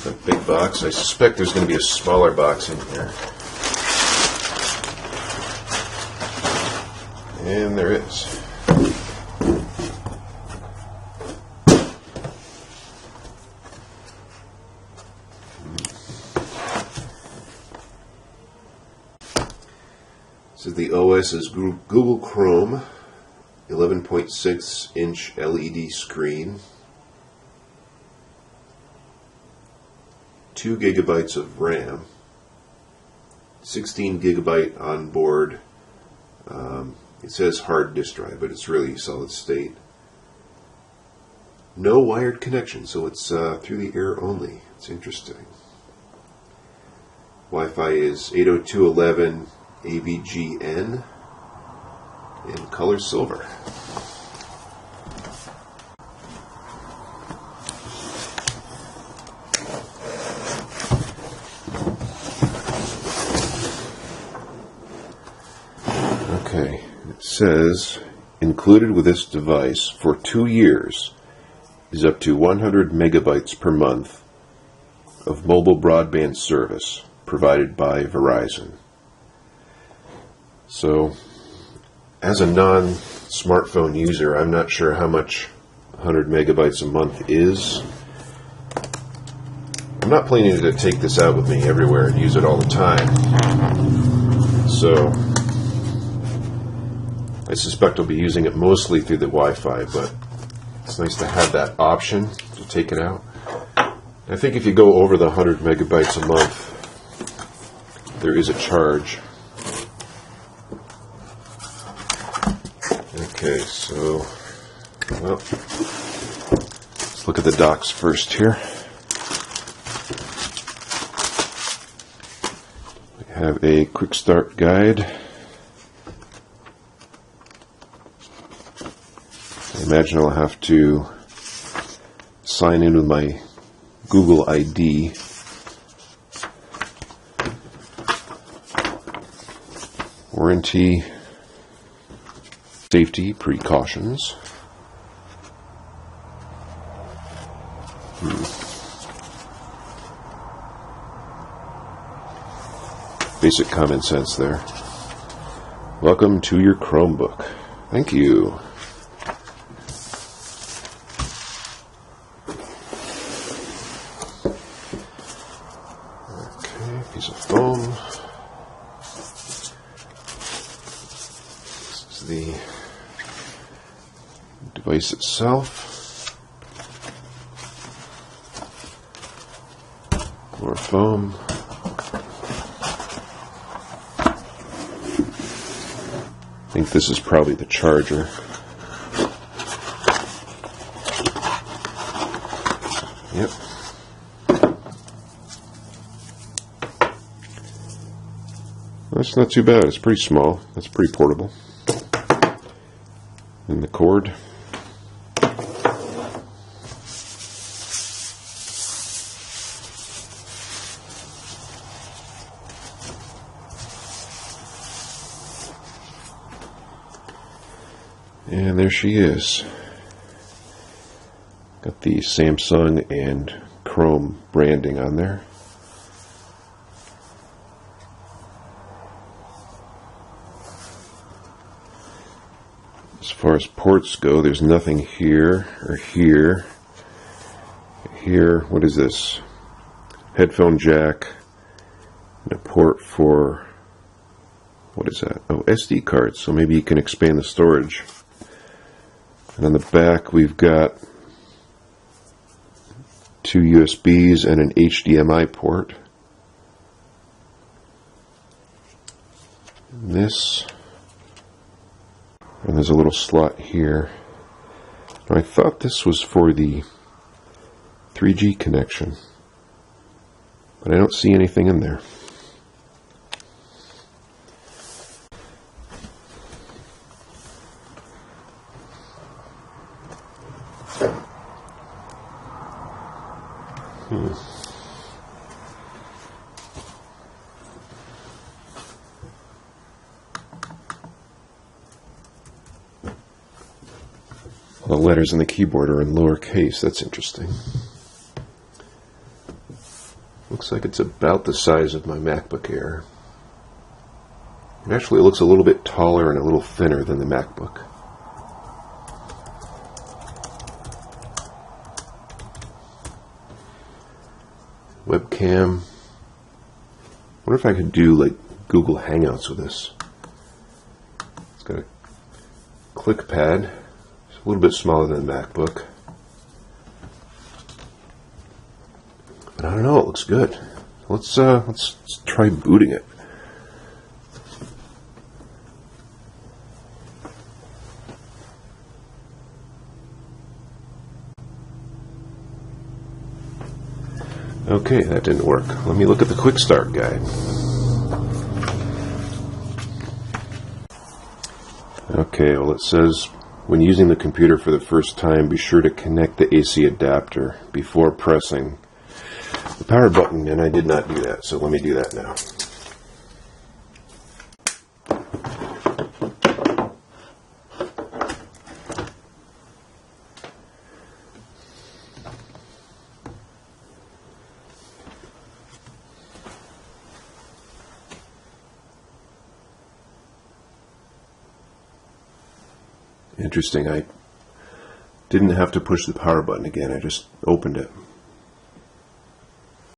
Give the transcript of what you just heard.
That big box. I suspect there's going to be a smaller box in here. And there is. So the OS is Google Chrome, 11.6 inch LED screen, 2 gigabytes of RAM, 16 gigabyte on board. It says hard disk drive, but it's really solid state. No wired connection, so it's through the air only. It's interesting. Wi-Fi is 802.11 AVGN and color silver. Okay, it says included with this device for 2 years is up to 100 megabytes per month of mobile broadband service provided by Verizon. So, as a non-smartphone user, I'm not sure how much 100 megabytes a month is. I'm not planning to take this out with me everywhere and use it all the time. So, I suspect I'll be using it mostly through the Wi-Fi, but it's nice to have that option to take it out. I think if you go over the 100 megabytes a month, there is a charge. Okay, so, well, let's look at the docs first here. We have a quick start guide. I imagine I'll have to sign in with my Google ID. Warranty. Safety precautions. Basic common sense there. Welcome to your Chromebook. Thank you. Okay, piece of foam. This is the device itself. More foam. I think this is probably the charger. Yep. That's not too bad. It's pretty small. That's pretty portable. And the cord. And there she is. Got the Samsung and Chrome branding on there. As far as ports go, there's nothing here or here. Here, what is this? Headphone jack and a port for, what is that? Oh, SD cards, so maybe you can expand the storage. And on the back we've got 2 USBs and an HDMI port. And this, and there's a little slot here. Now, I thought this was for the 3G connection, but I don't see anything in there. The letters in the keyboard are in lowercase. That's interesting. Looks like it's about the size of my MacBook Air. Actually, it looks a little bit taller and a little thinner than the MacBook. Webcam. I wonder if I could do like Google Hangouts with this. It's got a click pad. It's a little bit smaller than the MacBook. But I don't know, it looks good. Let's try booting it. Okay, that didn't work. Let me look at the quick start guide. Okay, well it says, when using the computer for the first time, be sure to connect the AC adapter before pressing the power button, and I did not do that, so let me do that now. Interesting, I didn't have to push the power button again, I just opened it.